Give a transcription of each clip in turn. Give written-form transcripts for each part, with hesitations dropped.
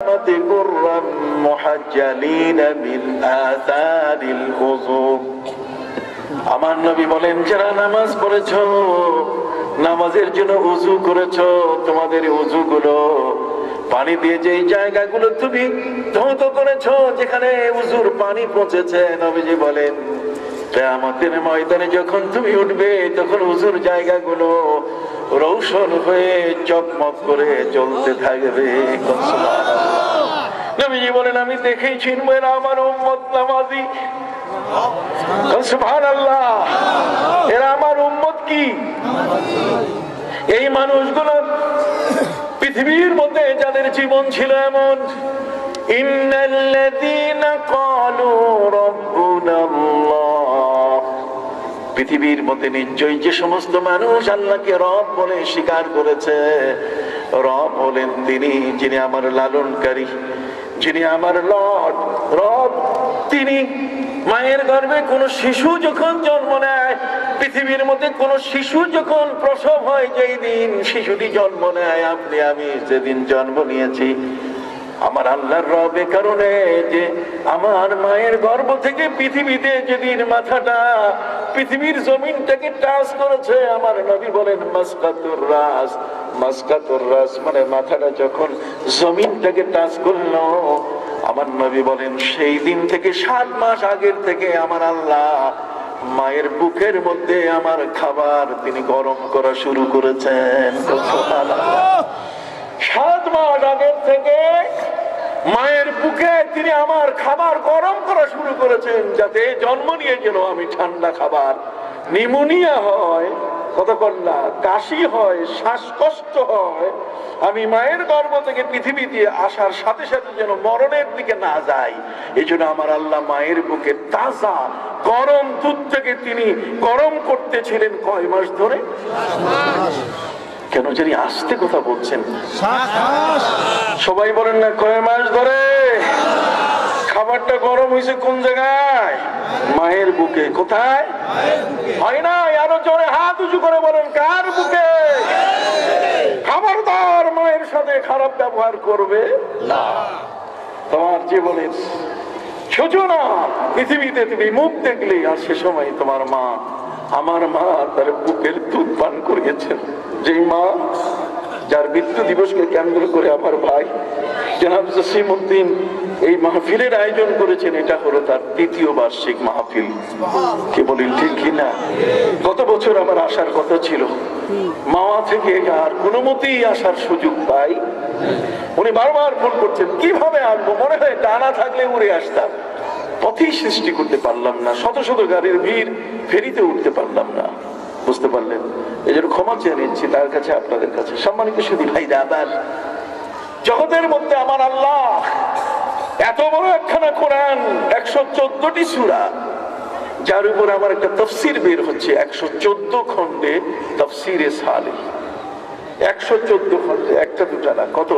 غرا محجلين من آثار الوضوء। আমার নবী বলেন, যারা নামাজ পড়েছো, নামাজের জন্য ওযু করেছো, তোমাদের ওযুগুলো পানি দিয়ে যেই জায়গাগুলো তুমি ধৌত করেছো, যেখানে ওযুর পানি পৌঁছেছে, নবীজি বলেন কিয়ামতের ময়দানে যখন তুমি উঠবে, তখন ওযুর জায়গাগুলো রৌশন হয়ে চকমক করে জ্বলতে থাকবে। নবীজি বলেন, আমি দেখেই চিনবো এরা আমার উম্মত নামাজি। সুবহানাল্লাহ, এরা আমার উম্মত কি? এই মানুষগুলো পৃথিবীর মধ্যে যাদের জীবন ছিল এমন, ইন্নাল্লাযীনা ক্বালু রাব্বুনাল্লাহ, পৃথিবীর মধ্যে নিশ্চয়ই যে সমস্ত মানুষ আল্লাহকে রব বলে স্বীকার করেছে, রব হলেন তিনি যিনি আমার লালনকারী, যিনি আমার লর্ড। রব তিনি মায়ের গর্ভে কোন শিশু যখন জন্ম নেয়, পৃথিবীর মধ্যে কোন শিশু যখন প্রসব হয়, যেই দিন শিশুটি জন্ম নেয়, আপনি আমি যেদিন জন্ম নিয়েছি, আমার আল্লাহর রবে কারণে যে আমার মায়ের গর্ভ থেকে পৃথিবীতে যেদিন মাথাটা পৃথিবীর জমিনটাকে টাচ করেছে, আমার নবী বলেন মাসকাতুর রাস। মাসকাতুর রাস মানে মাথাটা যখন জমিনটাকে টাচ করলো, আমার নবী বলেন সেই দিন থেকে 7 মাস আগের থেকে আমার আল্লাহ মায়ের বুকের মধ্যে আমার খাবার তিনি গরম করা শুরু করেছেন। 7 মাস আগের থেকে মায়ের বুকে তিনি আমার খাবার গরম করা শুরু করেছেন, যাতে জন্ম নিয়ে যেন আমি ঠান্ডা খাবার, নিউমোনিয়া হয়, কতক্ষণ না কাশি হয়, শ্বাসকষ্ট হয়, আমি মায়ের গর্ভ থেকে পৃথিবীতে আসার সাথে সাথে যেন মরণের দিকে না যাই, এই জন্য আমার আল্লাহ মায়ের বুকে তাজা গরম দুধ থেকে তিনি গরম করতেছিলেন কয় মাস ধরে? কেন জানি আস্তে কথা বলছেন, সবাই বলেন না কয় মাস ধরে? খাবারটা গরম হয়েছে কোন জায়গায়? মায়ের বুকে। কোথায়? হয় না, আরো জোরে হাত উঁচু করে বলেন, কার বুকে? খবরদার মায়ের সাথে খারাপ ব্যবহার করবে না। তোমার জীবনের সূচনা পৃথিবীতে তুমি মুখ দেখলে, আর সে সময় তোমার মা, আমার মা তার বুকের দুধ পান করিয়েছেন। যেই মা, যার মৃত্যু দিবসকে কেন্দ্র করে আমার ভাই জনাব জসিমউদ্দিন এই মাহফিলের আয়োজন করেছেন, এটা হলো তার 3য় বার্ষিক মাহফিল। কি বলেন, ঠিক কিনা? গত বছর আমার আসার কথা ছিল, মাওয়া থেকে আর কোনো মতেই আসার সুযোগ পাই। উনি বারবার ফোন করছেন, কিভাবে আসবো, মনে হয় টানা থাকলে উড়ে আসতাম, পথই সৃষ্টি করতে পারলাম না, শত শত গাড়ির ভিড়, ফেরিতে উঠতে পারলাম না। বুঝতে পারলেন? এই জন্য ক্ষমা চেয়ে নিচ্ছি তার কাছে, আপনাদের কাছে। সম্মানিত সুধী ভাইরা, আবার জগতের মধ্যে আমার আল্লাহ এত বড় একখানা কোরআন, 114টি সূরা, যার উপর আমার একটা তাফসীর বের হচ্ছে, 114 খণ্ডে তাফসীরে সালেহ। 114 খণ্ডে, একটা দুটা না, কত?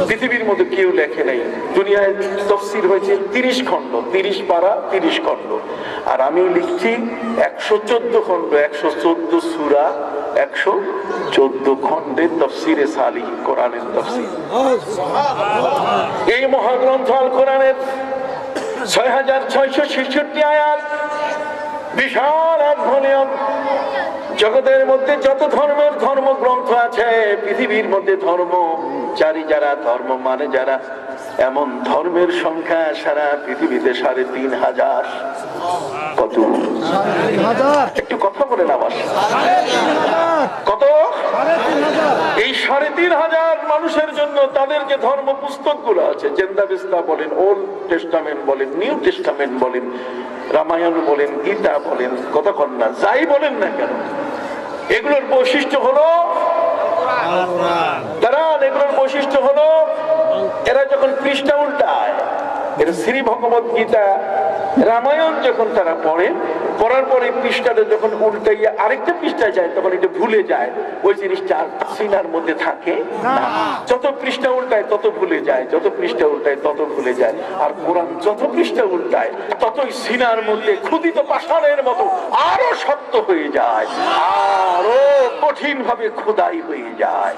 পৃথিবীর মধ্যে কেউ লেখে নাই। দুনিয়ায় তাফসীর হয়েছে 30 খণ্ড, 30 পারা, 30 খণ্ড, আর আমি লিখছি 114 খণ্ড, 114 সূরা, 114 খণ্ডের তাফসীরে সালেহ, কোরআনের তাফসীর। এই মহাগ্রন্থ আল কোরআনের 6666 আয়াত, বিশাল এক ভলিউম। জগতের মধ্যে যত ধর্মের ধর্মগ্রন্থ আছে, পৃথিবীর মধ্যে ধর্মচারী যারা, ধর্ম মানে যারা, এমন ধর্মের সংখ্যা সারা পৃথিবীতে 3500। কত? একটু কথা বলেন আমার। কত? এই 3500 মানুষের জন্য তাদের যে ধর্ম পুস্তক গুলো আছে, জেন্দাবিস্তা বলেন, ওল্ড টেস্টামেন্ট বলেন, নিউ টেস্টামেন্ট বলেন, রামায়ণ বলেন, গীতা বলেন, কতক্ষণ না যাই বলেন না কেন, এগুলোর বৈশিষ্ট্য হলো এগুলোর বৈশিষ্ট্য হলো এরা যখন পৃষ্ঠা উল্টায়, এরা শ্রী ভগবত গীতা, রামায়ণ যখন তারা পড়ে, পড়ার পরে পৃষ্ঠাটা যখন উল্টাইয়া আরেকটা পৃষ্ঠায় যায়, তখন এটা ভুলে যায়, ওই জিনিসটা আর সিনার মধ্যে থাকে না। যত পৃষ্ঠা উল্টায় তত ভুলে যায়, যত পৃষ্ঠা উল্টায় তত ভুলে যায়। আর কোরআন যত পৃষ্ঠা উল্টায় ততই সিনার মধ্যে ক্ষুদিত পাষাণের মতো আরো শক্ত হয়ে যায়, আরো কঠিন ভাবে খোদাই হয়ে যায়।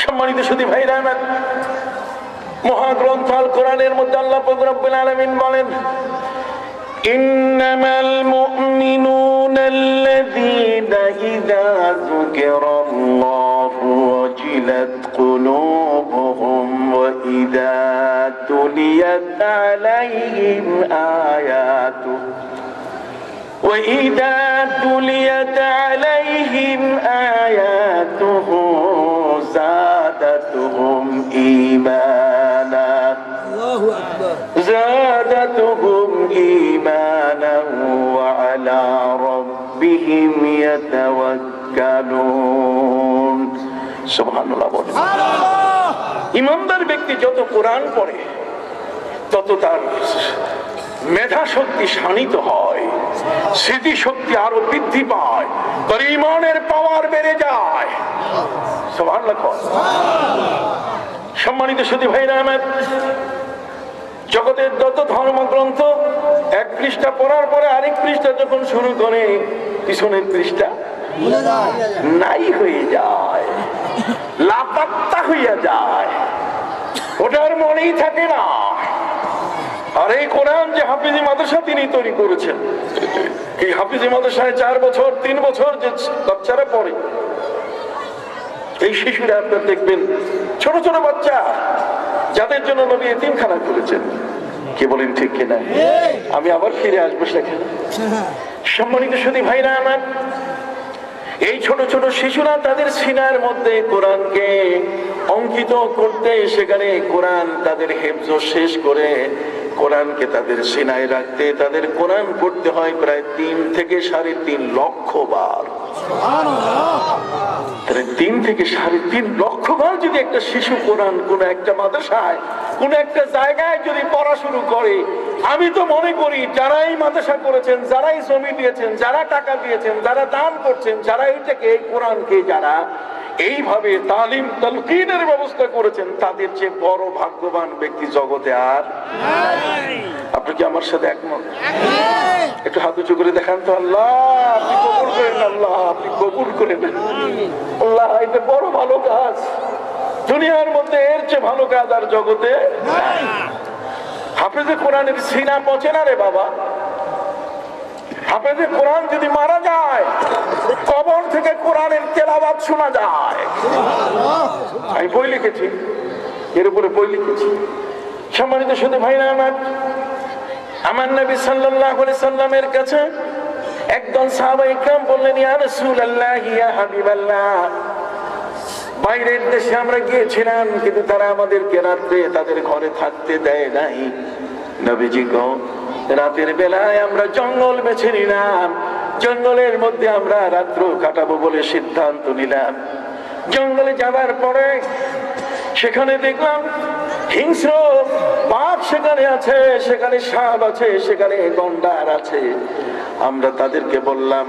সম্মানিত সুধী ভাইরা আমার, মহাগ্রন্থ আল কোরআনের মধ্যে আল্লাহ পাক রব্বুল আলামিন বলেন, ইন্নামাল মুমিনুনা আল্লাযীনা ইযা যুকিরাল্লাহু ওয়াজিলাত কুলুবুহুম ওয়া ইযা তুলিয়াত আলাইহিম আয়াতুহু وَإِذَا تُلِيَتْ عَلَيْهِمْ آيَاتُهُ زَادَتْهُمْ إِيمَانًا وَعَلَى رَبِّهِمْ يَتَوَكَّلُونَ সুবহানাল্লাহ। ইমানদার ব্যক্তি যত কোরআন পড়ে তত তার মেধা শক্তি শানিত হয়, স্মৃতি শক্তি আরো বৃদ্ধি পায়, তার ঈমানের পাওয়ার বেড়ে যায়। সুবহানাল্লাহ। সম্মানিত সুধী ভাইরা আমার, জগতের যত ধর্মগ্রন্থ এক পৃষ্ঠা পড়ার পরে আরেক পৃষ্ঠা যখন শুরু করে পিছনের পৃষ্ঠা নাই হয়ে যায়, লাপাত্তা হইয়া যায়, ওটার মনেই থাকে না। আর এই কোরআন যে হাফিজি মাদ্রাসা তিনি তৈরি করেছেন, এই হাফিজি মাদ্রাসায় 4 বছর 3 বছর যে বাচ্চারা পড়ে, এই শিশুরা আপনার দেখবেন ছোট ছোট বাচ্চা যাদের জন্য নবী এতিমখানা করেছেন। কি বলেন ঠিক কিনা? আমি আবার ফিরে আসবো সেখানে। সম্মানিত সুধী ভাইরা আমার, এই ছোট ছোট শিশুরা তাদের সিনার মধ্যে কোরআনকে অঙ্কিত করতে, সেখানে কোরআন তাদের হেফজ শেষ করে কোরআনকে তাদের সিনায় রাখতে তাদের কোরআন পড়তে হয় প্রায় 3 থেকে 3.5 লক্ষ বার। 3 থেকে 3.5 লক্ষ বার যদি একটা শিশু কোরআন কোন একটা মাদ্রাসায় কোন একটা জায়গায় যদি পড়া শুরু করে, আমি তো মনে করি যারাই মাদ্রাসা করেছেন, যারাই জমি দিয়েছেন, যারা টাকা দিয়েছেন, যারা দান করছেন, যারা এইটাকে কোরআনকে যারা এইভাবে তালিম তালকিনের ব্যবস্থা করেছেন, তাদের চেয়ে বড় ভাগ্যবান ব্যক্তি জগতে আর নাই। আপনি কি আমার সাথে একমত? একটু হাত উঁচু করে দেখান তো। আল্লাহ আপনি কবুল করেন, আল্লাহ আপনি কবুল করেন। আল্লাহ এটা বড় ভালো কাজ, দুনিয়ার মধ্যে এর চেয়ে ভালো কাজ আর জগতে নাই। হাফেজে কোরআনের সিনা পচে না রে বাবা। হাফেজে কোরআন যদি মারা যায়, কবর থেকে কোরআনের তেলাওয়াত শোনা যায়। আমি বই লিখেছি, এর উপরে বই লিখেছি। সম্মানিত সুধী ভাইরা আমার, আমার নবী সাল্লাল্লাহু আলাইহি সাল্লামের কাছে একদল সাহাবায়ে কিরাম বললেন, ইয়া রাসূলুল্লাহ, ইয়া হাবিবাল্লাহ, বাইরের দেশে আমরা গিয়েছিলাম কিন্তু তারা আমাদেরকে রাত্রে তাদের ঘরে থাকতে দেয় নাই। নবীজি গো, রাতের বেলায় আমরা জঙ্গল বেছে নিলাম, জঙ্গলের মধ্যে আমরা রাত্র কাটাবো বলে সিদ্ধান্ত নিলাম। জঙ্গলে যাবার পরে সেখানে দেখলাম হিংস্র বাঘ সেখানে আছে, সেখানে সাপ আছে, সেখানে গন্ডার আছে। আমরা তাদেরকে বললাম,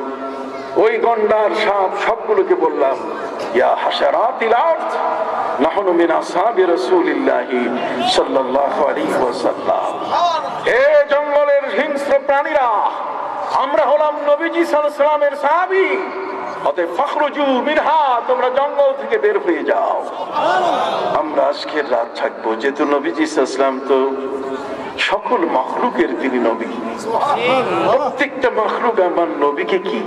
ওই গন্ডার সাপ সবগুলোকে বললাম, ইয়া হাশারাতিল আরদ নাহনু মিন আসহাবি রাসূলিল্লাহি সাল্লাল্লাহু আলাইহি ওয়াসাল্লাম। হে জঙ্গলের হিংস্র প্রাণীরা, আমরা হলাম নবীজি সাল্লাল্লাহু আলাইহি ওয়াসাল্লামের সাহাবী, অতএব ফাখরুজু মিনহা, তোমরা জঙ্গল থেকে বের হয়ে যাও। আমরা আজকের রাত থাকবো, যেহেতু নবীজি সাল্লাল্লাহু আলাইহি ওয়াসাল্লাম তো সকল মাখলুকের তিনি নবী। প্রত্যেকটা মাখলুক আমার নবীকে কি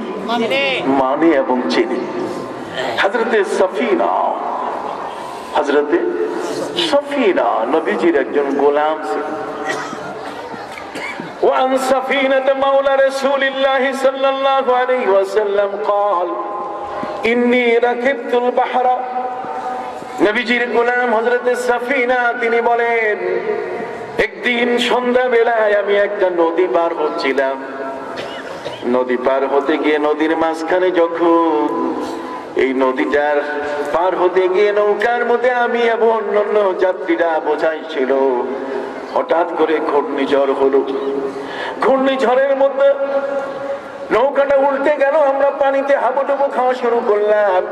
মানে এবং চেনে। হযরতে সফিনা নবীজির একজন গোলাম ছিলেন। وعن سفينة مولى رسول الله صلى الله عليه وسلم قال إني ركبت البحر। নবীজির গোলাম হযরতে সফিনা তিনি বলেন, একদিন সন্ধ্যা বেলায় আমি একটা নদী পার হচ্ছিলাম। নদী পার হতে গিয়ে নদীর মাঝখানে যখন এই নদীটার পার হতে গিয়ে নৌকার মধ্যে আমি এবং অন্যান্য যাত্রীরা বোঝাই ছিল, হঠাৎ করে ঘূর্ণিঝড় হলো। ঘূর্ণিঝড়ের মধ্যে নৌকাটা উল্টে গেল, আমরা পানিতে হাবুডুবু খাওয়া শুরু করলাম।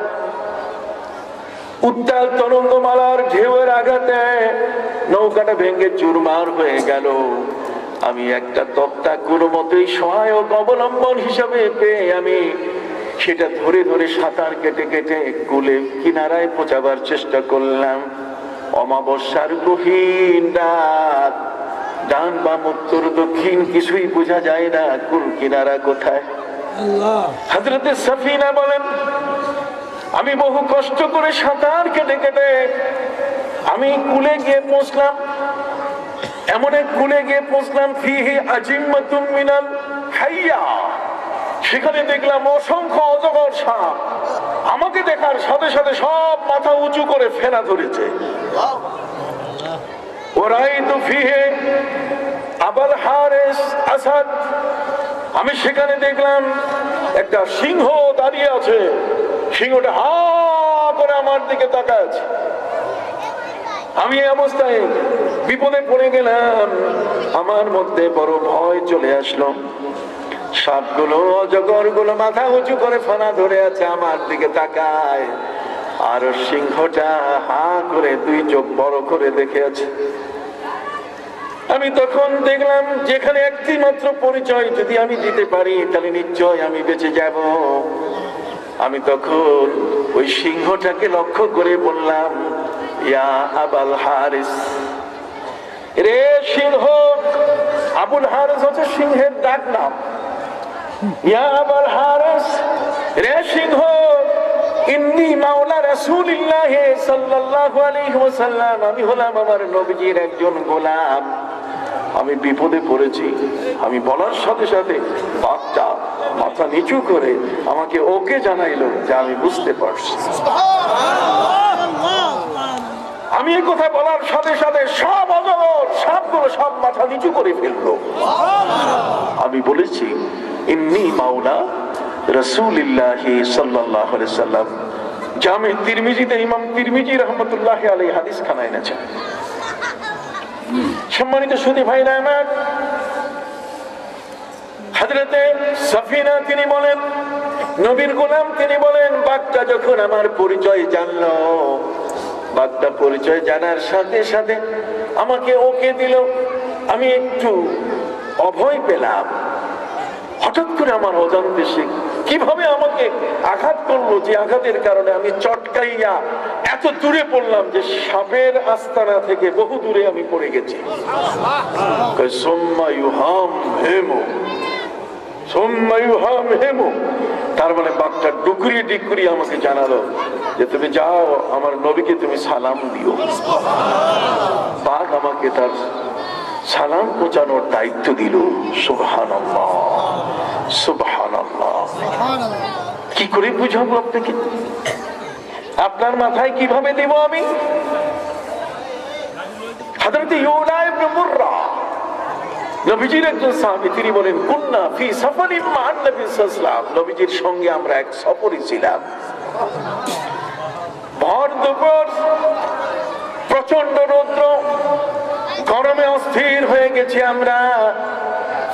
উত্তাল তরঙ্গমালার ঢেউয়ের আঘাতে নৌকাটা ভেঙে চুরমার হয়ে গেল। আমি একটা তক্তা কোনো মতেই সহায়ক অবলম্বন হিসাবে পেয়ে আমি সেটা ধরে ধরে সাঁতার কেটে কেটে কুলে কিনারায় পৌঁছাবার চেষ্টা করলাম। অমাবস্যার গহীন রাত, ডান বাম উত্তর দক্ষিণ কিছুই বোঝা যায় না, কুল কিনারা কোথায়। হযরতে সাফিনা বলেন, আমি বহু কষ্ট করে সাঁতার কেটে কেটে আমি কুলে গিয়ে পৌঁছলাম। এমন এক কুলে গিয়ে পৌঁছলাম ফিহি আজিম্মাতুম মিনাল হাইয়া, সেখানে দেখলাম অসংখ্য অজগর সাপ। আমাকে দেখার সাথে সাথে সব মাথা উঁচু করে ফেনা ধরেছে। ওরাইতু ফিহি আবুল হারিস আসাদ, আমি সেখানে দেখলাম একটা সিংহ দাঁড়িয়ে আছে। সিংহটা হা করে আমার দিকে তাকায় আছে। আমি এই অবস্থায় বিপদে পড়ে গেলাম, আমার মধ্যে বড় ভয় চলে আসলো। সাপগুলো অজগরগুলো মাথা উঁচু করে ফনা ধরে আছে, আমার দিকে তাকায়, আর সিংহটা হা করে দুই চোখ বড় করে দেখে আছে। আমি তখন দেখলাম যেখানে একটি মাত্র পরিচয় যদি আমি দিতে পারি তাহলে নিশ্চয় আমি বেঁচে যাব। আমি তখন ওই সিংহটাকে লক্ষ্য করে বললাম, ইয়া আবুল হারিস, রে সিংহ। আবুল হারিস হচ্ছে সিংহের ডাক নাম। ইয়া আবুল হারিস, রে সিংহ, ইন্নী মাওলা রাসূলুল্লাহ সাল্লাল্লাহু আলাইহি ওয়াসাল্লাম, আমি হলাম আমার নবীজির একজন গোলাম। আমি বিপদে পড়েছি। আমি বলার সাথে সাথে বাঘটা মাথা নিচু করে আমাকে ওকে জানাইলো যে আমি বুঝতে পারছি। আমি এই কথা বলার সাথে সাথে সব অজগর সাপগুলো সব মাথা নিচু করে ফেললো। আমি বলেছি, ইন্নী মাওলা রাসূলুল্লাহ সাল্লাল্লাহু আলাইহি ওয়াসাল্লাম। জামে তিরমিজিতে ইমাম তিরমিজি রাহমাতুল্লাহি আলাইহি হাদিস খানা এনেছেন। সম্মানিত সুধী ভাইরা আমার, হযরতে সাফিনা তিনি বলেন, নবীর গোলাম তিনি বলেন, বাঘটা যখন আমার পরিচয় জানলো, বাঘটা পরিচয় জানার সাথে সাথে আমাকে ওকে দিল। আমি একটু অভয় পেলাম। হঠাৎ করে আমার অজান্তে সে কিভাবে আমাকে আঘাত করলো, যে আঘাতের কারণে আমি চটকাইয়া এত দূরে পড়লাম যে সাপের আস্তানা থেকে বহু দূরে আমি পড়ে গেছি। তার মানে বাঘটা ডুকরিয়ে ডিকুরিয়ে আমাকে জানালো যে তুমি যাও, আমার নবীকে তুমি সালাম দিও। বাঘ আমাকে তার সালাম পৌঁছানোর দায়িত্ব দিল। সুবহানাল্লাহ, সুবহানাল্লাহ। কি করে বুঝাবো আপনাকে, আপনার মাথায় কিভাবে দেব আমি? হযরত ইউনা ইবনে মুররা নবীজির একজন সাহাবী, তিনি বলেন, কুন্না ফি সাফারিন মা'আন নবী সাল্লাল্লাহু আলাইহি ওয়াসাল্লাম, নবীজির সঙ্গে আমরা এক সফরে ছিলাম। ভর দুপুর, প্রচন্ড রৌদ্র, গরমে অস্থির হয়ে গেছি আমরা।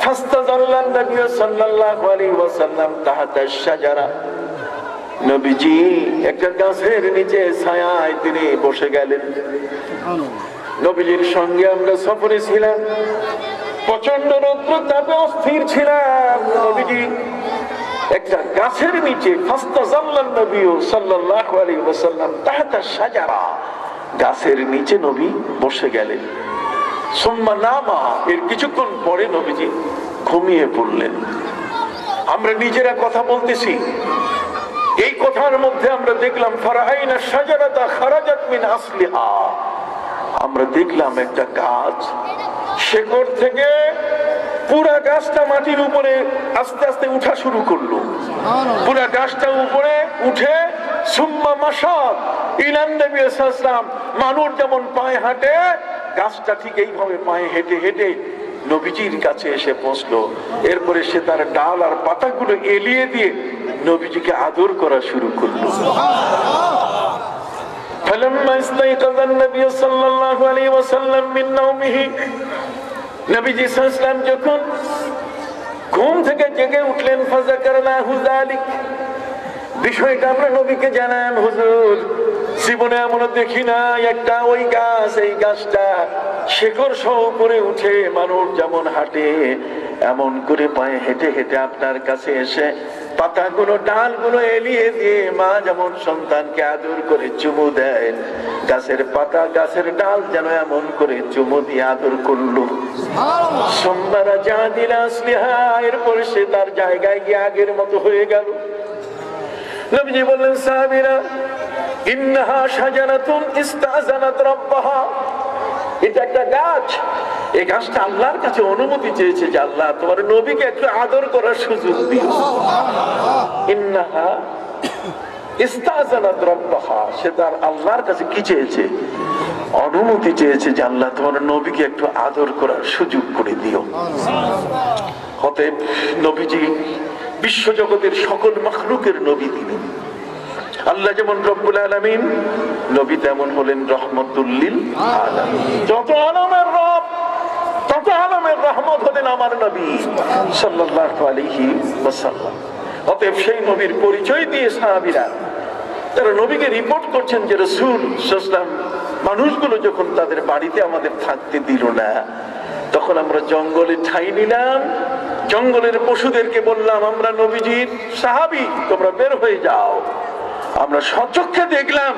ফাস্তাযাল্লান নবী সাল্লাল্লাহু আলাইহি ওয়াসাল্লাম তাহতা আশ-শাজারা, নবীজি একটা গাছের নিচে ছায়ায় তিনি বসে গেলেন। নবীজির সঙ্গে আমরা সফরে ছিলাম, প্রচন্ড রৌদ্র তাপে অস্থির ছিলাম। নবীজি একটা গাছের নিচে, ফাস্তাযাল্লান নবী সাল্লাল্লাহু আলাইহি ওয়াসাল্লাম তাহতা আশ-শাজারা, গাছের নিচে নবী বসে গেলেন। সুম্মা নামা, এর কিছুক্ষণ পরে নবীজি ঘুমিয়ে পড়লেন। আমরা নিজেরা কথা বলতেছি, এই কথার মধ্যে আমরা দেখলাম ফারাআইনা শাজারাতা খারাজাত মিন আসলিহা, আমরা দেখলাম একটা গাছ শেকড় থেকে পুরা গাছটা মাটির উপরে আস্তে আস্তে উঠা শুরু করলো। পুরা গাছটা উপরে উঠে সুম্মা মাশাত ইলান নবী সাল্লাল্লাহু আলাইহি ওয়াসাল্লাম, মানুষ যেমন পায়ে হাঁটে, গাছটা ঠিক এইভাবে পায়ে হেঁটে হেঁটে নবীজির কাছে এসে পৌঁছলো। এরপরে সে তার ডাল আর পাতাগুলো এলিয়ে দিয়ে নবীজিকে আদর করা শুরু করলো। ফালাম্মা ইস্তাইকাযা নবী সাল্লাল্লাহু আলাইহি ওয়াসাল্লাম মিন নাওমিহি, নবীজি সাল্লাল্লাহু আলাইহি ওয়াসাল্লাম যখন ঘুম থেকে জেগে উঠলেন, ফাযাকারনাহু যালিক, বিষয়টা আমরা নবীকে জানান, হুজুর জীবনে এমন দেখি না একটা ওই গাছ, এই গাছটা শেকড় সহ উপরে উঠে মানুষ যেমন হাঁটে এমন করে পায়ে হেঁটে হেঁটে আপনার কাছে এসে পাতাগুলো ডালগুলো এলিয়ে দিয়ে মা যেমন সন্তানকে আদর করে চুমু দেয়, গাছের পাতা গাছের ডাল যেন এমন করে চুমু দিয়ে আদর করলো। সোমবারা যা দিলা আসলিহা, এরপর সে তার জায়গায় গিয়ে আগের মতো হয়ে গেল। নবীজি বললেন, সাহাবীরা, ইন্নাহা শাজারাতুন ইস্তাযানাত রাব্বাহা, এটা একটা গাছ, এই গাছটা আল্লাহর কাছে অনুমতি চেয়েছে যে আল্লাহ তোমার নবীকে একটু আদর করার সুযোগ দিও। ইন্নাহা ইস্তাযানাত রাব্বাহা, সে তার আল্লাহর কাছে কি চেয়েছে? অনুমতি চেয়েছে যে আল্লাহ তোমার নবীকে একটু আদর করার সুযোগ করে দিও। অতএব নবীজি বিশ্বজগতের সকল মাখলুকের নবী তিনি। আল্লাহ যেমন রব্বুল আলামিন, নবী তেমন হলেন রহমতুল লিল আলামিন। যত আলমের রব তত আলমের রহমত হলেন আমার নবী সাল্লাল্লাহু আলাইহি ওয়াসাল্লাম। অতএব সেই নবীর পরিচয় দিয়ে সাহাবীরা তারা নবীকে রিপোর্ট করছেন যে রাসূল সাল্লাল্লাহু আলাইহি ওয়াসাল্লাম, মানুষগুলো যখন তাদের বাড়িতে আমাদের থাকতে দিল না, তখন আমরা জঙ্গলে ঠাঁই নিলাম, জঙ্গলের পশুদেরকে বললাম আমরা নবীজির সাহাবী, তোমরা বের হয়ে যাও। আমরা সচক্ষে দেখলাম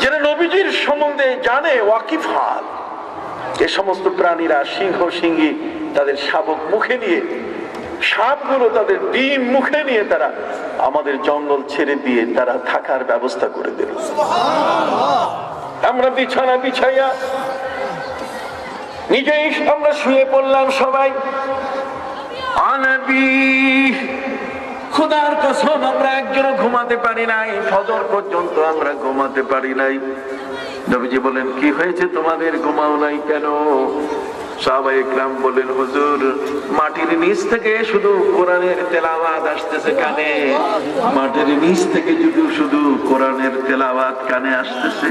যারা নবীজির সম্বন্ধে জানে ওয়াকিফাল, এ সমস্ত প্রাণীরা সিংহ সিংহী তাদের শাবক মুখে নিয়ে, সাপগুলো তাদের ডিম মুখে নিয়ে তারা আমাদের জঙ্গল ছেড়ে দিয়ে তারা থাকার ব্যবস্থা করে দিল। আমরা বিছানা বিছাইয়া নিজেই আমরা শুয়ে পড়লাম সবাই। আনবী, খোদার কসম আমরা একজনও ঘুমাতে পারি নাই, ফজর পর্যন্ত আমরা ঘুমাতে পারি নাই। নবীজি বলেন, কি হয়েছে তোমাদের, ঘুমাও নাই কেন? সাহাবায়ে কেরাম বলেন, হুজুর, মাটির নিচ থেকে শুধু কোরআনের তেলাওয়াত আসতেছে কানে, মাটির নিচ থেকে শুধু কোরআনের তেলাওয়াত কানে আসতেছে।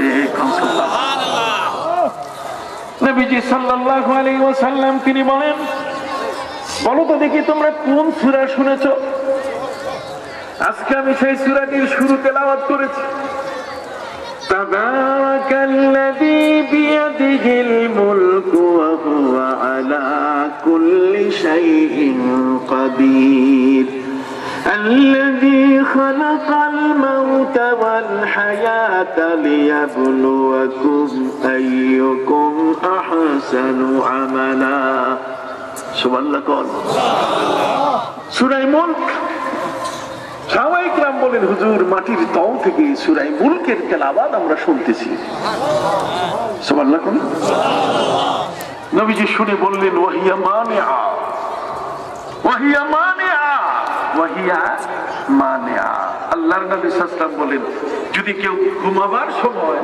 সুবহানাল্লাহ। নবীজি সাল্লাল্লাহু আলাইহি ওয়াসাল্লাম তিনি বলেন, বলো তো দেখি তোমরা কোন সূরা শুনেছো? আজকে আমি সেই সূরাটির শুরু তেলাওয়াত করেছি। তাবারাকাল্লাযী বিয়াদিহিল মুলকু ওয়া হুয়া আলা কুল্লি শাইইন কাদির الذي خلق الموت والحياة ليبلوكم أيكم أحسن عملا। সুবহানাল্লাহ। কোন সূরা মুলক? সাহাবায়ে কেরাম বলেন, হুজুর, মাটির তল থেকে সূরা মুলকের তেলাওয়াত আমরা শুনতেছি। সুবহানাল্লাহ। কোন নবীজি শুনে বললেন, ওয়াহিয়া মানিআ, ওয়াহিয়া মানিআ, ওয়াহিয়া মানিআ। আল্লাহর নবী সাল্লাল্লাহু আলাইহি ওয়াসাল্লাম বলেন, যদি কেউ ঘুমাবার সময়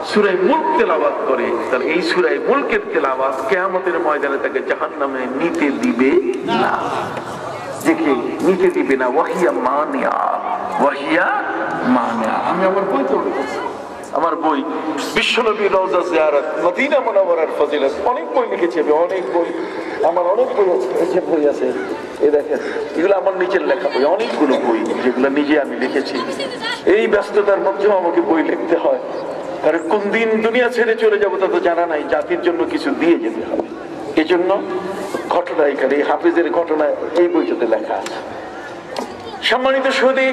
সূরা মুলক তেলাওয়াত করে, তাহলে এই সূরা মুলকের তেলাওয়াত কিয়ামতের ময়দানে তাকে জাহান্নামে নিতে দিবে না, দেখে নিতে দিবে না। ওয়াহিয়া মানিআ, ওয়াহিয়া মানিআ। আমি আমার বই পড়েছি, আমার বই বিশ্বনবী রওজা জিয়ারত মদিনা মুনাওয়ারার ফজিলত, অনেক বই লিখেছি আমি, অনেক বই, আমার অনেক বই আছে, বই আছে, এই দেখেন, এগুলো আমার নিজের লেখা বই, অনেকগুলো বই যেগুলো নিজে আমি লিখেছি। এই ব্যস্ততার মধ্যেও আমাকে বই লিখতে হয়, কারণ কোন দিন দুনিয়া ছেড়ে চলে যাবো তা তো জানা নাই, জাতির জন্য কিছু দিয়ে যেতে হবে। এই জন্য ঘটনা এখানে, এই হাফিজের ঘটনা এই বইটাতে লেখা আছে। সম্মানিত সুধী,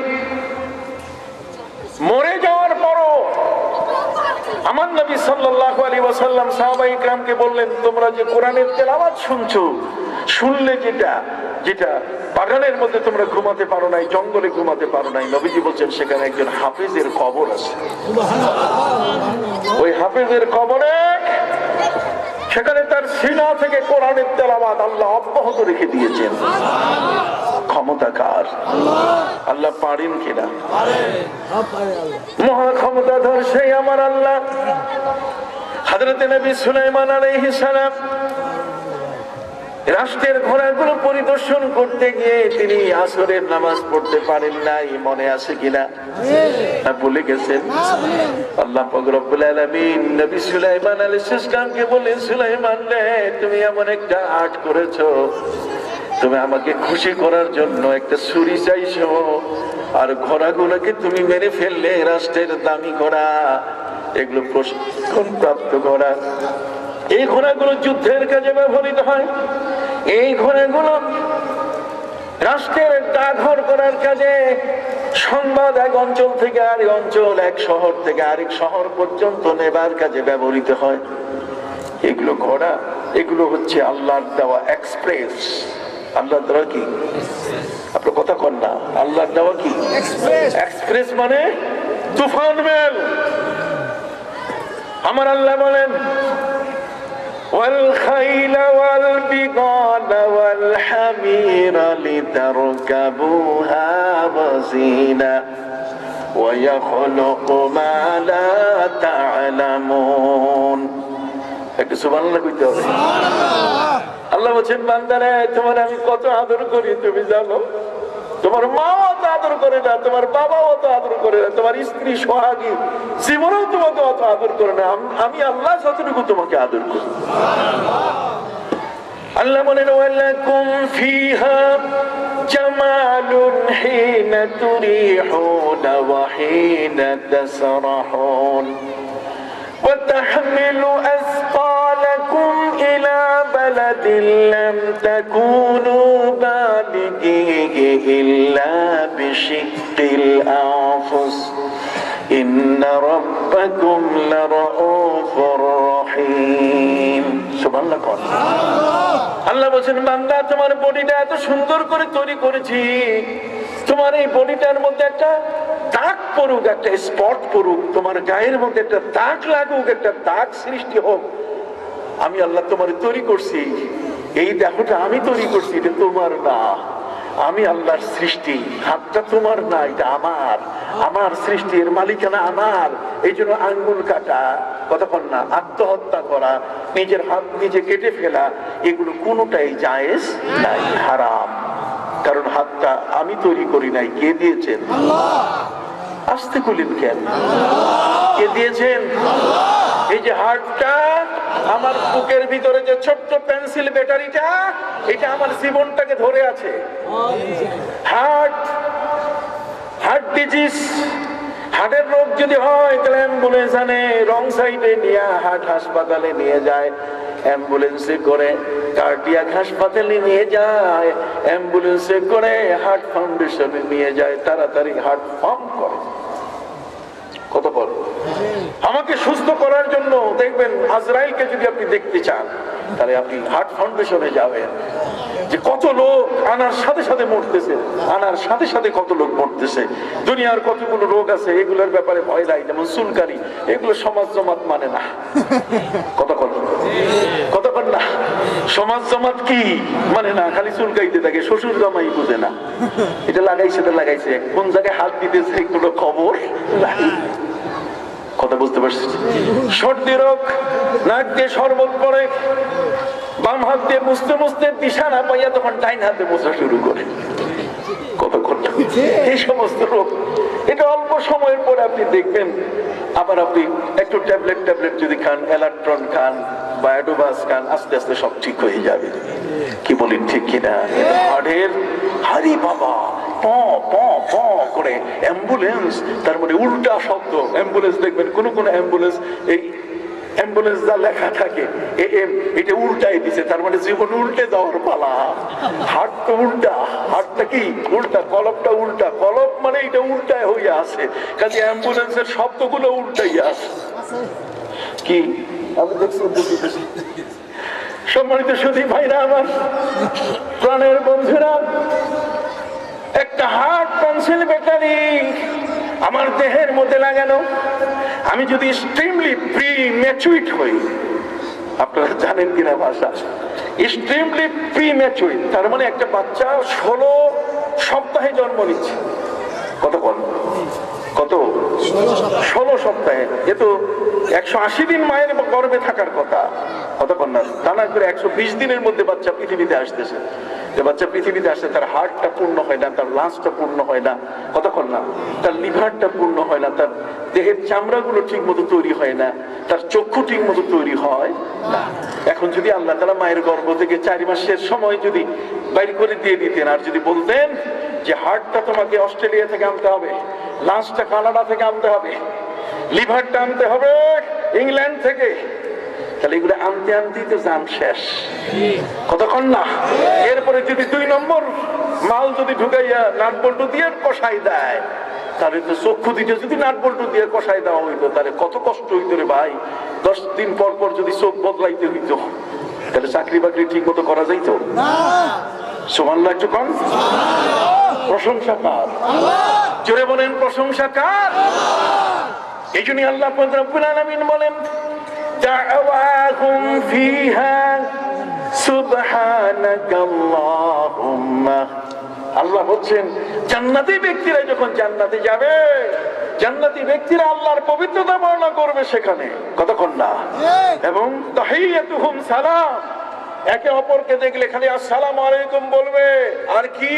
মরে যাওয়ার পরও আমার নবী সাল্লাল্লাহু আলাইহি ওয়াসাল্লাম সাহাবায়ে কেরামকে বললেন, তোমরা যে কোরআনের তেলাওয়াত শুনছো, শুনলে যেটা যেটা বাগানের মধ্যে তোমরা ঘুমাতে পারো নাই, জঙ্গলে ঘুমাতে পারো নাই, নবীজি বলছেন সেখানে একজন হাফিজের কবর আছে। ওই হাফিজের কবরে, সেখানে তার সিনা থেকে কোরআনের তেলাওয়াত আল্লাহ অব্যাহত রেখে দিয়েছেন। ক্ষমতাকার আল্লাহ, পারেন কিনা? মহা ক্ষমতাধর সেই আমার আল্লাহ। হযরত নবী সুলাইমান আলাইহিস সালাম রাষ্ট্রের ঘোড়াগুলো পরিদর্শন করতে গিয়ে তিনি আসরের নামাজ পড়তে পারেন নাই, মনে আছে কিনা? বলে গেছেন। আল্লাহ পাক রব্বুল আলামিন নবী সুলাইমান আলাইহিস সালামকে বলেন, সুলাইমান রে, তুমি এমন একটা আর্ট করেছো, তুমি আমাকে খুশি করার জন্য একটা ছুরি চাইছো, আর ঘোড়াগুলোকে তুমি মেরে ফেললে, রাষ্ট্রের দামি ঘোড়া, এগুলো প্রশিক্ষণ প্রাপ্ত ঘোড়া, এই ঘোড়াগুলো যুদ্ধের কাজে ব্যবহৃত হয়। এই ঘোড়াগুলো রাষ্ট্রের ডাকঘর করার কাজে সংবাদ এক অঞ্চল থেকে আরেক অঞ্চল, এক শহর থেকে আরেক শহর পর্যন্ত নেবার কাজে ব্যবহৃত হয়। এগুলো ঘোড়া, এগুলো হচ্ছে আল্লাহর দেওয়া এক্সপ্রেস। আল্লাহর দেওয়া কি? আপনার কথা কন না। আল্লাহর দেওয়া কি? এক্সপ্রেস মানে তুফান মেল। আমার আল্লাহ বলেন والخيل والبغال والحمير لتركبوها وزينة ويخلق ما لا تعلمون। একটু সুবহানাল্লাহ কইতে হবে। আল্লাহ বলেন বান্দারে তোমার আমি কত আদর করি তুমি জানো? তোমার মাও অত আদর করে না, তোমার বাবাও অত আদর করে না, তোমার স্ত্রী সোহাগী জীবনেও তোমাকে অত আদর করে না, আমি আল্লাহ যতটুকু তোমাকে আদর করি। আল্লাহ বলেন ওয়ালাকুম ফিহা জামালুন হিনা তুরিহুনা ওয়া হিনা তাসরাহুন ওয়া তাহমিলু আসqalakum ইলা বালাদিন লাম তাকুনু বালিগিহি ইল্লা বিশিক্কিল আনফুস ইন্না রাব্বাকুম লারাউফুর রহিম। সুবহানাল্লাহ। আল্লাহ বলেন বান্দা তোমার বডিটা এত সুন্দর করে তৈরি করেছি, তোমার এই বডিটার মধ্যে একটা দাগ পড়ুক, একটা স্পট পড়ুক, তোমার গায়ের মধ্যে একটা দাগ লাগুক, একটা দাগ সৃষ্টি হোক, আমি আল্লাহ তোমার তৈরি করছি। এই দেহটা আমি তৈরি করছি, এটা তোমার না, আমি আল্লাহর সৃষ্টি। হাতটা তোমার না, এটা আমার, আমার সৃষ্টির মালিকানা আমার। এই জন্য আঙ্গুল কাটা, কতক্ষণ না আত্মহত্যা করা, নিজের হাত নিজে কেটে ফেলা, এগুলো কোনোটাই জায়েজ নাই, হারাম। কারণ হাতটা আমি তৈরি করি নাই, কে দিয়েছেন? আসতে বলেন কেন? কে দিয়েছেন? এই যে হার্টটা, আমার বুকের ভিতরে যে ছোট্ট পেন্সিল ব্যাটারিটা, এটা আমার জীবনটাকে ধরে আছে। হার্ট ডিজিজ, হার্টের রোগ যদি হয় তাহলে অ্যাম্বুলেন্স আনে, রং সাইডে নিয়ে হার্ট হাসপাতালে নিয়ে যায়, অ্যাম্বুলেন্সে করে কার্ডিয়াক হাসপাতালে নিয়ে যায়, অ্যাম্বুলেন্সে করে হার্ট ফাউন্ডেশনে নিয়ে যায়, তাড়াতাড়ি হার্ট পাম্প করে। কত বড় আমাকে সুস্থ করার জন্য দেখবেন আজরাইলকে যদি আপনি দেখতে চান তাহলে আপনি হার্ট ফাউন্ডেশনে যাবেন, যে কত লোক আনার সাথে সাথে মরতেছে, আনার সাথে সাথে কত লোক মরতেছে। দুনিয়ার কতগুলো রোগ আছে, এগুলোর ব্যাপারে ভয় নাই, যেমন চুলকানি, এগুলো সমাজ জমাত মানে না। কতক্ষণ না সমাজ জমাত কি মানে না, খালি চুলকাইতে থাকে, শ্বশুর জামাই বুঝে না, এটা লাগাইছে এটা লাগাইছে, কোন জায়গায় হাত দিতেছে কোনো খবর নাই। কথা বুঝতে পারছি? সর্দি রোগ, নাক দিয়ে শরবত পড়ে, বাম হাত দিয়ে মুছতে মুছতে দিশা না পাইয়া তখন ডাইন হাতে মোছা শুরু করে। কতক্ষণ এই সমস্ত রোগ, এটা অল্প সময়ের পরে আপনি দেখবেন। আবার আপনি একটু ট্যাবলেট যদি খান, এলাক্ট্রন খান, বায়োডোবাস খান, আস্তে আস্তে সব ঠিক হয়ে যাবে। কি বলেন ঠিক কিনা? হাড়ের হারি বাবা প প প করে অ্যাম্বুলেন্স, তার মানে উল্টা শব্দ। অ্যাম্বুলেন্স দেখবেন কোন কোন অ্যাম্বুলেন্স, এই অ্যাম্বুলেন্স যা লেখা থাকে এটা উল্টাই দিছে, তার মানে জীবন উল্টে যাওয়ার পালা। হাট তো উল্টা, হাটটা কি উল্টা, কলপটা উল্টা, কলপ মানে এটা উল্টায় হইয়া আছে, কাজে অ্যাম্বুলেন্সের শব্দগুলো উল্টাই আছে। কি আমি দেখছি সম্মানিত সুধী ভাইরা আমার, প্রাণের বন্ধুরা, একটা হার্ট পেন্সিল ব্যাটারি আমার দেহের মধ্যে লাগানো, আমি যদি এক্সট্রিমলি প্রিম্যাচুইট হই, আপনারা জানেন কিনা ভাষা, এক্সট্রিমলি প্রিম্যাচুইট তার মানে একটা বাচ্চা 16 সপ্তাহে জন্ম নিচ্ছে। কত 16 সপ্তাহে, এ তো 180 দিন মায়ের গর্ভে থাকার কথা। কতক্ষণ না তা না করে 120 দিনের মধ্যে বাচ্চা পৃথিবীতে আসতেছে। যে বাচ্চা পৃথিবীতে আসছে, তার হার্টটা পূর্ণ হয় না, তার লাংসটা পূর্ণ হয় না, কতক্ষণ না তার লিভারটা পূর্ণ হয় না, তার দেহের চামড়াগুলো ঠিক মতো তৈরি হয় না, তার চক্ষু ঠিক মতো তৈরি হয় না। এখন যদি আল্লাহ তাআলা মায়ের গর্ভ থেকে 4 মাসের সময় যদি বাইর করে দিয়ে দিতেন, আর যদি বলতেন যে হার্টটা তোমাকে অস্ট্রেলিয়া থেকে আনতে হবে, লাংসটা কানাডা থেকে আনতে হবে, লিভারটা আনতে হবে ইংল্যান্ড থেকে, তাহলে এগুলো আনতে আনতেই তো জান শেষ, কতক্ষণ না। এরপরে যদি 2 নম্বর মাল যদি ঢুকাইয়া নাট বল্টু দিয়ে কষাই দেয়, তাহলে তো চক্ষু দিতে যদি নাট বল্টু দিয়ে কষাই দেওয়া হইতো, তাহলে কত কষ্ট হইতো রে ভাই। 10 দিন পর পর যদি চোখ বদলাইতে হইতো, তাহলে চাকরি বাকরি ঠিক মতো করা যাইতো? সুবহানাল্লাহ একটু কম। প্রশংসা কার? জোরে বলেন প্রশংসা কার? এই জন্য আল্লাহ রাব্বুল আলামিন বলেন, দা'ওয়াহুম ফিহা সুবহানাকাল্লাহুম্মা। আল্লাহ বলছেন জান্নাতি ব্যক্তিরা যখন জান্নাতে যাবে, জান্নাতি ব্যক্তিরা আল্লাহর পবিত্রতা বর্ণনা করবে সেখানে, কতক্ষণ না। এবং তাহিয়াতুহুম সালাম, একে অপরকে দেখলে খালি আসসালামু আলাইকুম বলবে। আর কি?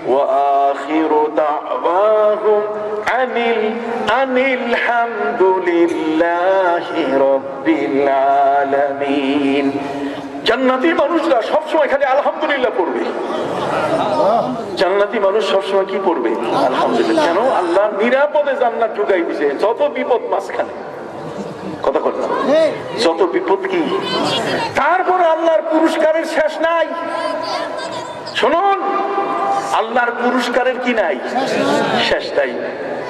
ওয়া আখিরু দা'ওয়াহুম আনিল হামদুলিল্লাহি রাব্বিল আলামিন। জান্নাতি মানুষরা সবসময় খালি আলহামদুলিল্লাহ পড়বে। জান্নাতি মানুষ সবসময় কি পড়বে? আলহামদুলিল্লাহ। কেন? আল্লাহ নিরাপদে জান্নাত ঢুকাই দিয়েছে। যত বিপদ মাঝখানে, কথা বল না, যত বিপদ কি, তারপরে আল্লাহর পুরস্কারের শেষ নাই। শুনুন, আল্লাহর পুরস্কারের কি নাই? শেষ নাই।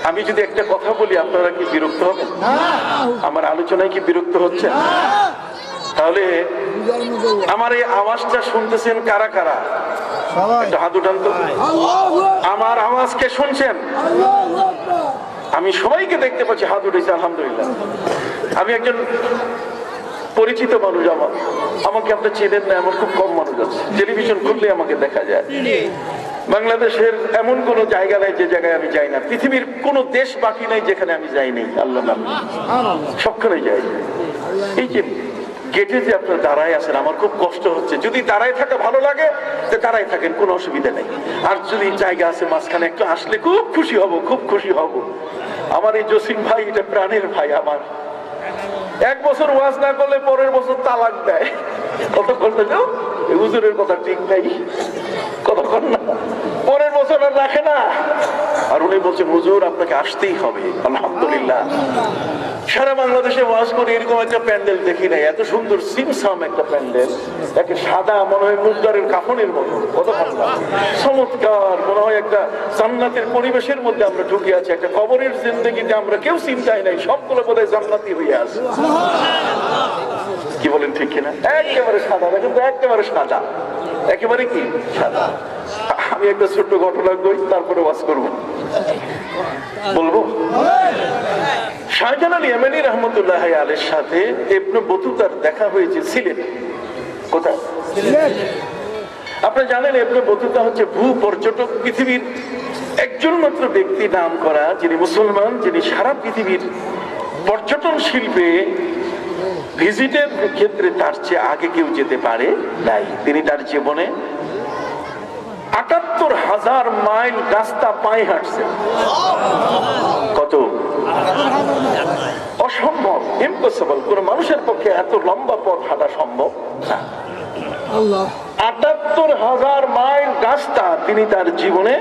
আমি যদি একটা কথা বলি আপনারা কি বিরক্ত হবেন? আমার আলোচনায় কি বিরক্ত হচ্ছে? তাহলে আমার এই আওয়াজটা শুনতেছেন কারা কারা? একটা হাত উঠান তো। আমার আওয়াজকে শুনছেন? আমি সবাইকে দেখতে পাচ্ছি হাত উঠেছে, আলহামদুলিল্লাহ। আমি একজন পরিচিত মানুষ, আমাকে আপনি চেনেন না এমন খুব কম মানুষ আছে। টেলিভিশন খুললে আমাকে দেখা যায়। বাংলাদেশের এমন কোন জায়গা নাই যে জায়গায় আমি যাই না। পৃথিবীর কোন দেশ বাকি নাই যেখানে আমি যাই নাই, আল্লাহ নাম সবখানে যাই। এই যে গেটে যে আপনার দাঁড়ায় আছেন, আমার খুব কষ্ট হচ্ছে। যদি দাঁড়ায় থাকা ভালো লাগে তো দাঁড়ায় থাকেন, কোনো অসুবিধা নেই। আর যদি জায়গা আছে মাঝখানে, একটু আসলে খুব খুশি হব, খুব খুশি হব। আমার এই জসিম ভাই, এটা প্রাণের ভাই আমার। 1 বছর ওয়াজ না করলে পরের বছর তালাক দেয়। কতক্ষণ না, হুজুরের কথা ঠিক নাই, কতক্ষণ না, পরের বছর আর রাখে না। আর উনি বলছেন হুজুর আপনাকে আসতেই হবে। আলহামদুলিল্লাহ, সারা বাংলাদেশে ওয়াজ করে এরকম একটা প্যান্ডেল দেখি নাই। এত সুন্দর সিমসাম একটা প্যান্ডেল, একে সাদা মনে হয় মুদ্রারের কাফনের মতো, কতক্ষণ না, চমৎকার। মনে হয় একটা জান্নাতের পরিবেশের মধ্যে আমরা ঢুকে আছি। একটা কবরের জিন্দেগিতে আমরা কেউ চিন্তাই নাই, সবগুলো বোধহয় জান্নাতি হয়ে আছে। কি বলেন ঠিক কিনা? একেবারে সাদা, কিন্তু একেবারে সাদা, একেবারে কি সাদা। আমি একটা ছোট্ট ঘটনা কই, তারপরে ওয়াজ করব। বলবো, শাহজালাল ইয়ামানী রহমতুল্লাহ আলাইহির সাথে ইবনে বতুতার দেখা হয়েছে সিলেটে। কোথায়? আপনারা জানেন ইবনে বতুতা হচ্ছে ভূ পর্যটক, পৃথিবীর একজন মাত্র ব্যক্তি নাম করা যিনি মুসলমান, যিনি সারা পৃথিবীর পর্যটন শিল্পে ভিজিটের ক্ষেত্রে তার চেয়ে আগে কেউ যেতে পারে নাই। তিনি তার জীবনে ৭৮,০০০ মাইল রাস্তা পায়ে হাঁটছেন। কত? অসম্ভব, ইম্পসিবল। কোন মানুষের পক্ষে এত লম্বা পথ হাঁটা সম্ভব না। ৭৮,০০০ মাইল রাস্তা তিনি তার জীবনে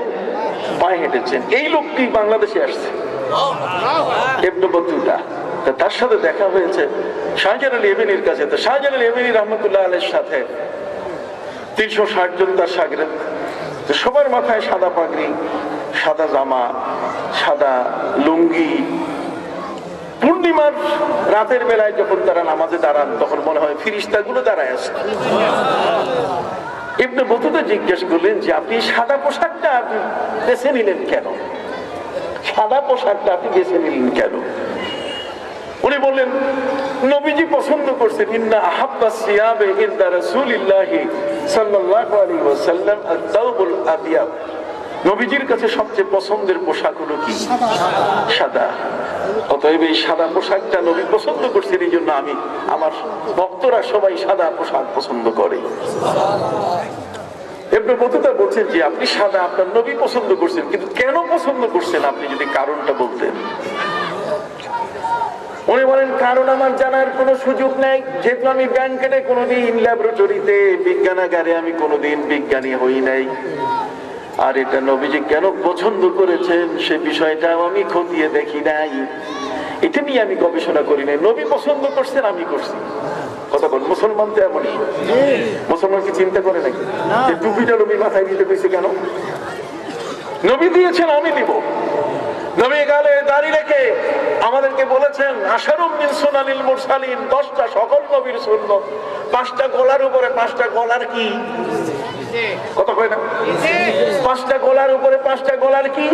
পায়ে হেঁটেছেন। এই লোকটি বাংলাদেশে আসছে, ইবনে বতুতা। তার সাথে দেখা হয়েছে শাহজালাল ইয়ামানীর কাছে। তো শাহজালাল ইয়ামানী রহমতুল্লাহ আলাইহির সাথে ৩৬০ জন তার শাগরেদ। সবার মাথায় সাদা পাগড়ি, সাদা জামা, সাদা লুঙ্গি। পূর্ণিমার রাতের বেলায় যখন তারা নামাজে দাঁড়ান, তখন মনে হয় ফিরিস্তাগুলো দাঁড়ায় আছে। ইবনে বতুতা জিজ্ঞেস করলেন যে আপনি সাদা পোশাকটা আপনি বেছে নিলেন কেন? সাদা পোশাকটা আপনি বেছে নিলেন কেন? উনি বললেন নবীজি পছন্দ করছেন, ইন্না আহাব্বাস সিয়াবে ইনদা রাসূলিল্লাহি সাল্লাল্লাহু আলাইহি ওয়াসাল্লাম আত-তাওবুল আবিয়াদ। নবীজির কাছে সবচেয়ে পছন্দের পোশাক হলো কি? সাদা। অতএব এই সাদা পোশাকটা নবী পছন্দ করছেন, এই জন্য আমি, আমার ভক্তরা সবাই সাদা পোশাক পছন্দ করে। ইবনে বতুতা বলছেন যে আপনি সাদা আপনার নবী পছন্দ করছেন, কিন্তু কেন পছন্দ করছেন আপনি যদি কারণটা বলতেন। উনি বলেন কারণ আমার জানার কোনো সুযোগ নেই, যেহেতু আমি ব্যাংকেটে কোনোদিন, ল্যাবরেটরিতে, বিজ্ঞানাগারে আমি কোনোদিন বিজ্ঞানী হই নাই। আর এটা নবীজি কেন পছন্দ করেছেন সে বিষয়টাও আমি খতিয়ে দেখি নাই। এটা নিয়ে আমি গবেষণা করি নাই, নবী পছন্দ করছেন, আমি করছি। কথা বল, মুসলমান তো এমনই। মুসলমান কি চিন্তা করে নাকি যে টুপিটা নবী মাথায় দিতে কইছে কেন? নবী দিয়েছেন, আমি দিব। নবী গালে দাড়ি রেখে আমাদেরকে বলেছেন আশারুম মিন সুনানিল মুরসালিন, 10টা সকল নবীর সুন্নাত। 5টা গলার উপরে, 5টা গলার কি কথা কয় না? 5টা গলার উপরে, 5টা গলার কি?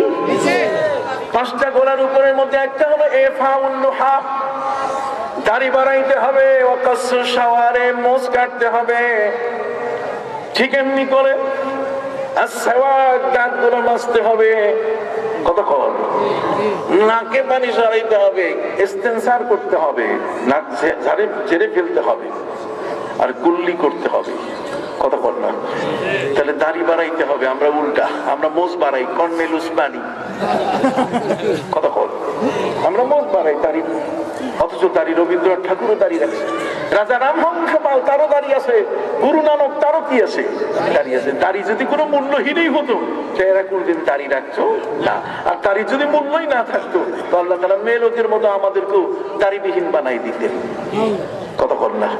5টা গলার উপরের মধ্যে একটা হলো এফাউন নুহা, দাড়ি বাড়াইতে হবে, ওয়াকাসসু শাওয়ারে, মোজ কাটতে হবে। ঠিক এমনি করে আসওয়াক, দাঁতগুলো মাজতে হবে। কতক্ষণ? নাকে পানি ঝরাইতে হবে, ইস্তেনসার করতে হবে, নাক ঝেড়ে ফেলতে হবে, আর কুল্লি করতে হবে। কতক্ষণ না? তাহলে দাড়ি বাড়াইতে হবে, আমরা উল্টা, আমরা মোজ বাড়াই, কর্নেলুস বাড়ি। কতক্ষণ? আমরা মোজ বাড়াই, দাড়ি। অথচ দাড়ি রবীন্দ্রনাথ ঠাকুরও দাড়ি রাখছে, রাজা রামহংস পাল তারও দাড়ি আছে, গুরু নানক তারও কি আছে? দাড়ি আছে। দাড়ি যদি কোনো মূল্যহীনই হতো, এরা কোনদিন দাড়ি রাখছো না। আর দাড়ি যদি মূল্যই না থাকতো, তো আল্লাহ তাআলা মেয়েলোকের মতো আমাদেরকেও দাড়িবিহীন বানাই দিতেন। কতক্ষণ না?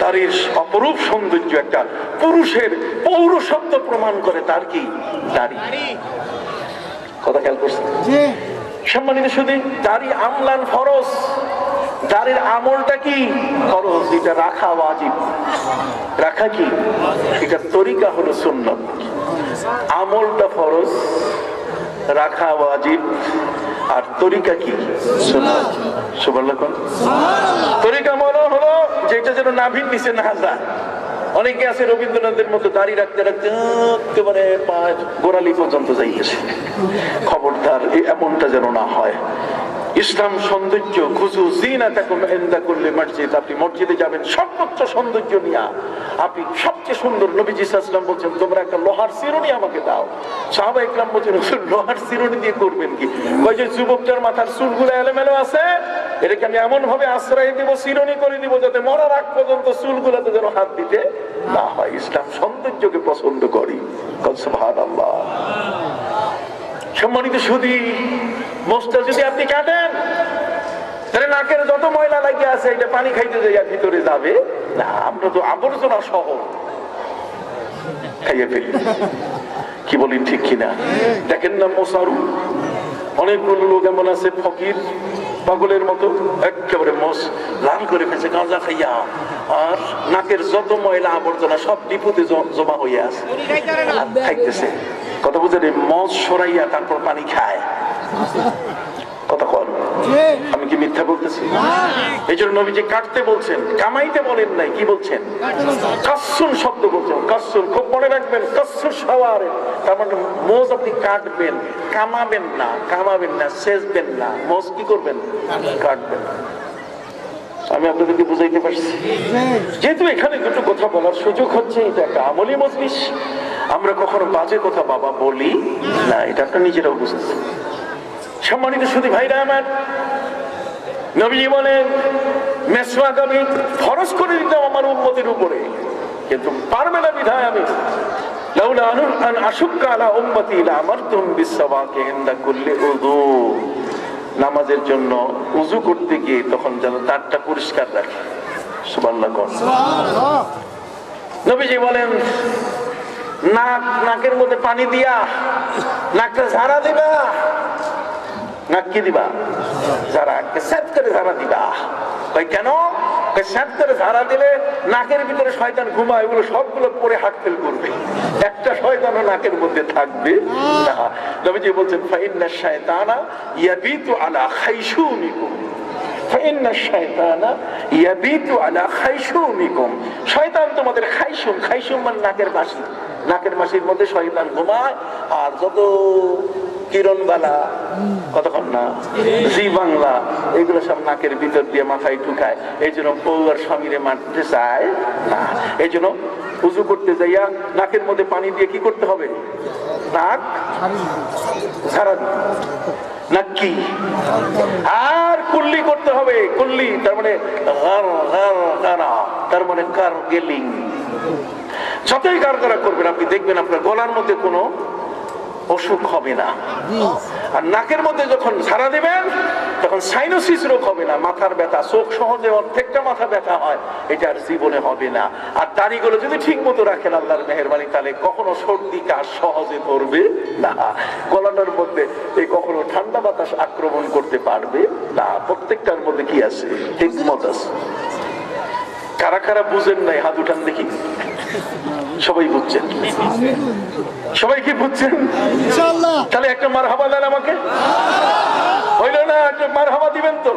দাড়ির অপরূপ সৌন্দর্য, একটা পুরুষের পৌরসত্ব প্রমাণ করে তার কি দাড়ি। কথা খেয়াল করছেন? সম্মানিত শুধু দাড়ি আমলান ফরজ, দাড়ির আমলটা কি ফরজ, এটা রাখা ওয়াজিব। রাখা কি? এটা তরিকা হলো সুন্নাত, আমলটা ফরজ, রাখা ওয়াজিব, আর তরিকা কি সুন্নাত। সুবহানাল্লাহ। তরিকা মনে হলো যেটা যেন নাভির নিচে না যায়। অনেকে আছে রবীন্দ্রনাথের মতো দাড়ি রাখতে রাখতে একেবারে গোড়ালি পর্যন্ত যাইতেছে। খবরদার, এমনটা যেন না হয়। ইসলাম সৌন্দর্য, খুজু জিনাতাকুম ইনদা কুল্লি মসজিদ, আপনি মসজিদে যাবেন সর্বোচ্চ সৌন্দর্য নিয়ে, আপনি সবচেয়ে সুন্দর। নবীজি সাল্লাল্লাহু আলাইহি ওয়াসাল্লাম বলছেন তোমরা একটা লোহার চিরুনি আমাকে দাও। সাহাবায়ে কেরাম বলছেন লোহার চিরুনি দিয়ে করবেন কি? কয় যে যুবকটার মাথার চুলগুলো এলোমেলো আছে, এটাকে আমি এমন ভাবে আশ্রয় দিব, চিরুনি করে দিব, যাতে মরার আগ পর্যন্ত চুলগুলোতে যেন হাত দিতে না হয়। ইসলাম সৌন্দর্যকে পছন্দ করি। সুবহানাল্লাহ। সম্মানিত সুধী, মোষটা যদি আপনি কাটেন, তাহলে নাকের যত ময়লা লাগিয়ে আছে এটা পানি খাইতে যাইয়া ভিতরে যাবে না। আমরা তো আবর্জনা সহ খাইয়ে ফেলি। কি বলি ঠিক কিনা? দেখেন না মোসারু, অনেকগুলো লোক এমন আছে ফকির পাগলের মতো, একেবারে মোষ লাল করে ফেলছে গাঁজা খাইয়া, আর নাকের যত ময়লা আবর্জনা সব ডিপুতে জমা হয়ে আছে, খাইতেছে। কথা বুঝেন? মদ সরাইয়া তারপর পানি খায়। কথা কর, আমি কি মিথ্যা বলতেছি? এই জন্য নবীজি কাটতে বলছেন, কামাইতে বলেন নাই। কি বলছেন? কাসসুন শব্দ বলছেন। কাসসুন খুব মনে রাখবেন, কাসসু শাওয়ারে, তার মানে মোজ আপনি কাটবেন, কামাবেন না, কামাবেন না, সেচবেন না, মোজ কি করবেন? কাটবেন। আমি আপনাদেরকে বুঝাইতে পারছি? যেহেতু এখানে দুটো কথা বলার সুযোগ হচ্ছে, এটা একটা আমলি মজলিস, আমরা কখনো বাজে কথা বাবা বলি না, এটা আপনারা নিজেরাও বুঝতেছেন। সম্মানিত সুধী ভাইরা আমার, নবীজি বলেন মেসওয়াক আমি ফরজ করে দিতাম আমার উম্মতের উপরে, কিন্তু পারবে না বিধায় আমি লাউলা আন আশুক্কা আলা উম্মতি লামারতুম বিসওয়াকি ইনদা কুল্লি উযু, নামাজের জন্য উযু করতে গিয়ে তখন যেন দাঁতটা পরিষ্কার রাখে। সুবহানাল্লাহ। নবীজি বলেন নাকের মধ্যে পানি দিয়া নাকটা ঝাড়া দিবা। নাক কি দিবা? ঝাড়া, সেট করে ঝাড়া দিবা। ভাই কেন? সেট করে ঝাড়া দিলে নাকের ভিতরে শয়তান ঘুমায়, ওগুলো সবগুলো পরে হাট ফেল করবে, একটা শয়তানও নাকের মধ্যে থাকবে না। নবীজি বলছেন ফাইন্না শায়তানা ইয়াবিতু আলা খাইশুমিকুম, ফাইন্না শায়তানা ইয়াবিতু আলা খাইশুমিকুম, শয়তান তোমাদের খাইশুম, খাইশুম মানে নাকের মাসি, নাকের মাসির মধ্যে শয়তান ঘুমায়। আর যত কিরণবালা, কতক্ষণ না জি বাংলা, এগুলো সব নাকের ভিতর দিয়ে মাথায় ঢুকায়। এই জন্য বউ আর স্বামীরে মারতে চায় না। এই জন্য উযু করতে যাইয়া নাকের মধ্যে পানি দিয়ে কি করতে হবে? নাক ঝাড়া দিতে, নাক কি, আর কুল্লি করতে হবে। কুল্লি তার মানে তার মানে গার্গেলিং। যতই গার্গেরা করবেন আপনি দেখবেন আপনার গলার মধ্যে কোনো অসুখ হবে না। আর নাকের মধ্যে যখন ঝাড়া দিবেন তখন সাইনোসিস রোগ হবে না, মাথার ব্যথা, চোখ সহজে অর্ধেকটা মাথা ব্যথা হয়, এটা আর জীবনে হবে না। আর দাড়িগুলো যদি ঠিক মতো রাখেন আল্লাহর মেহেরবানি, তাহলে কখনো সর্দি কাশ সহজে ধরবে না, গলাটার মধ্যে এই কখনো ঠান্ডা বাতাস আক্রমণ করতে পারবে না। প্রত্যেকটার মধ্যে কি আছে? হিকমত আছে। কারা কারা বুঝেন নাই হাত উঠান দেখি। সবাই বুঝছেন? সবাই কি বুঝছেন? তাহলে একটা মারহাবা দেন আমাকে। হইল না? একটা মারহাবা দিবেন তো।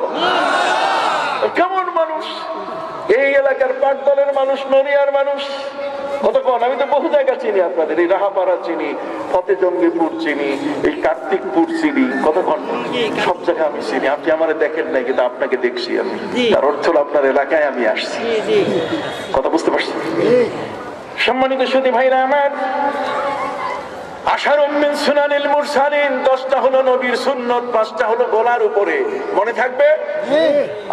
কেমন মানুষ এই এলাকার পাট দলের মানুষ, নড়িয়ার মানুষ, কতক্ষণ আমি তো বহু জায়গা চিনি, আপনাদের এই রাহাপাড়া চিনি, ফতে জঙ্গিপুর চিনি, এই কার্তিকপুর চিনি, কতক্ষণ সব জায়গায় আমি চিনি। আপনি আমার দেখেন নাই, কিন্তু আপনাকে দেখছি আমি, তার অর্থ হলো আপনার এলাকায় আমি আসছি। কথা বুঝতে পারছেন? সম্মানিত সুধী ভাইরা আমার, আশারুম মিন সুনানিল মুরসালিন, 10টা হলো নবীর সুন্নত, 5টা হলো গলার উপরে, মনে থাকবে?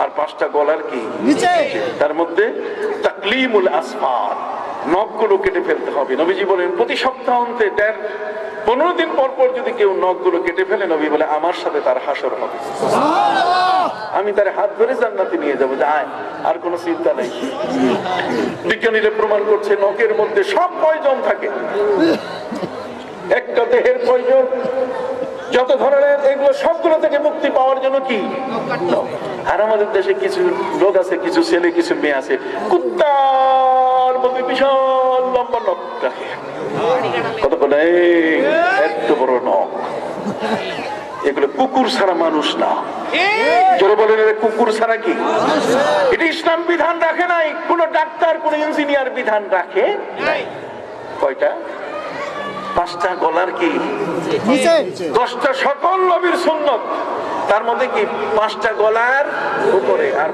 আর 5টা গলার কি নিচে। তার মধ্যে তাকলিমুল আসফার, নখগুলো কেটে ফেলতে হবে। নবীজি বলেন প্রতি সপ্তাহান্তে 15 দিন পর পর যদি কেউ নখগুলো কেটে ফেলে, নবী বলে আমার সাথে তার হাসর হবে, আমি তার হাত ধরে জান্নাতে নিয়ে যাবো, যে আয়, আর কোনো চিন্তা নেই। বিজ্ঞানীরা প্রমাণ করছে নখের মধ্যে সব পয়জন থাকে, একটা দেহের প্রয়োজন, যত ধরনের এগুলো সবগুলো থেকে মুক্তি পাওয়ার জন্য কি। আর আমাদের দেশে কিছু লোক আছে, কিছু ছেলে কিছু মেয়ে আছে, কুত্তার মধ্যে বিশাল লম্বা নখ রাখে, কতক্ষণ এত বড় নখ। এগুলো কুকুর ছাড়া মানুষ না। জোরে বলেন, কুকুর ছাড়া কি? এটা ইসলাম বিধান রাখে নাই, কোন ডাক্তার কোন ইঞ্জিনিয়ার বিধান রাখে নাই। কয়টা? 5টা গলার কি নিচে, 10টা সকল নবীর সুন্নত, তার মধ্যে কি 5টা গলার উপরে, আর